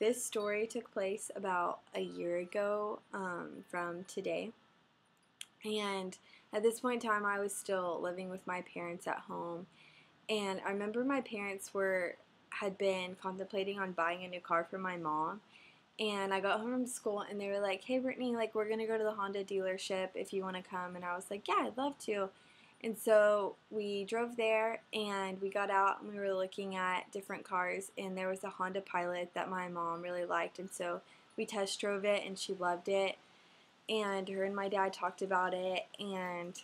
This story took place about a year ago from today. And at this point in time, I was still living with my parents at home. And I remember my parents had been contemplating on buying a new car for my mom. And I got home from school and they were like, "Hey, Brittany, like, we're going to go to the Honda dealership if you want to come." And I was like, "Yeah, I'd love to." And so we drove there and we got out and we were looking at different cars. And there was a Honda Pilot that my mom really liked. And so we test drove it and she loved it. And her and my dad talked about it. And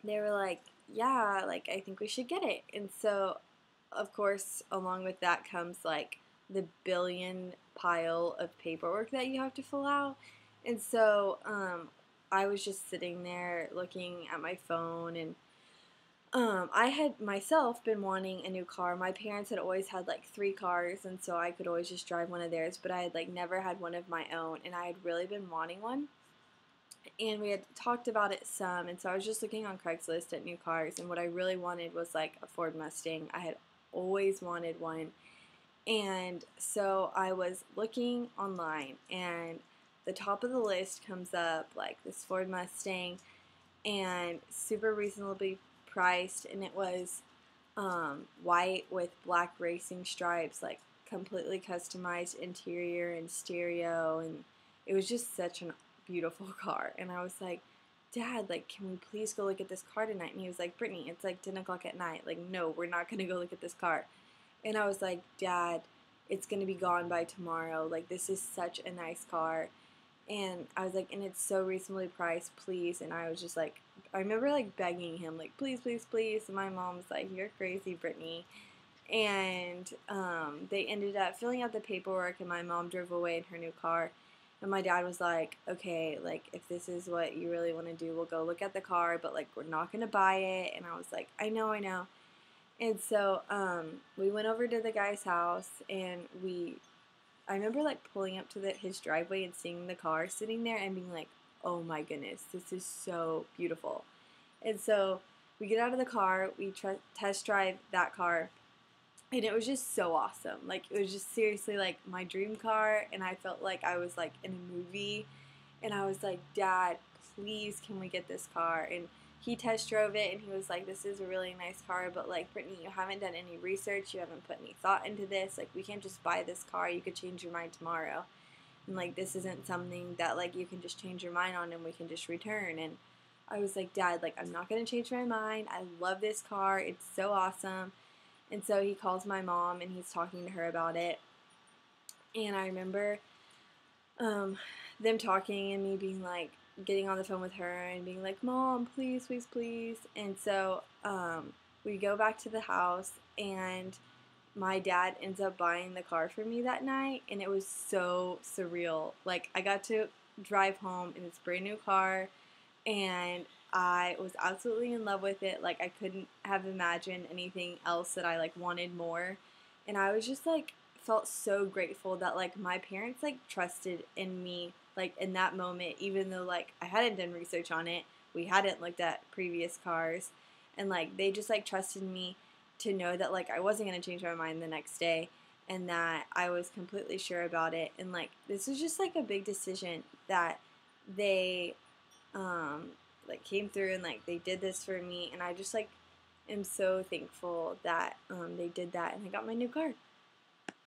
they were like, "Yeah, like, I think we should get it." And so, of course, along with that comes like the billion pile of paperwork that you have to fill out. And so, I was just sitting there looking at my phone, and I had myself been wanting a new car. My parents had always had like three cars, and so I could always just drive one of theirs, but I had like never had one of my own, and I had really been wanting one. And we had talked about it some, and so I was just looking on Craigslist at new cars, and what I really wanted was like a Ford Mustang. I had always wanted one, and so I was looking online, and the top of the list comes up like this Ford Mustang, and super reasonably priced, and it was white with black racing stripes, like completely customized interior and stereo, and it was just such a beautiful car. And I was like, "Dad, like, can we please go look at this car tonight?" And he was like, "Brittany, it's like 10 o'clock at night. Like, no, we're not gonna go look at this car." And I was like, "Dad, it's gonna be gone by tomorrow. Like, this is such a nice car." And I was like, "And it's so reasonably priced, please." And I was just like, I remember like begging him, like, "Please, please, please." And my mom was like, "You're crazy, Brittany." And they ended up filling out the paperwork, and my mom drove away in her new car. And my dad was like, "Okay, like, if this is what you really want to do, we'll go look at the car, but like, we're not going to buy it." And I was like, "I know, I know." And so we went over to the guy's house, and I remember like pulling up to his driveway and seeing the car sitting there and being like, "Oh my goodness, this is so beautiful." And so we get out of the car, we test drive that car, and it was just so awesome. Like, it was just seriously like my dream car, and I felt like I was like in a movie. And I was like, "Dad, please, can we get this car?" And he test drove it, and he was like, "This is a really nice car, but like, Brittany, you haven't done any research, you haven't put any thought into this. Like, we can't just buy this car. You could change your mind tomorrow, and like, this isn't something that like you can just change your mind on and we can just return." And I was like, "Dad, like, I'm not gonna change my mind. I love this car. It's so awesome." And so he calls my mom and he's talking to her about it. And I remember um, them talking and me being like, getting on the phone with her and being like, "Mom, please, please, please." And so we go back to the house, and my dad ends up buying the car for me that night, and it was so surreal. Like, I got to drive home in this brand new car, and I was absolutely in love with it. Like, I couldn't have imagined anything else that I like wanted more. And I was just like felt so grateful that like my parents like trusted in me like in that moment, even though like I hadn't done research on it. We hadn't looked at previous cars, and like they just like trusted me to know that like I wasn't going to change my mind the next day, and that I was completely sure about it. And like this was just like a big decision that they um like came through, and like they did this for me, and I just like am so thankful that they did that and I got my new car.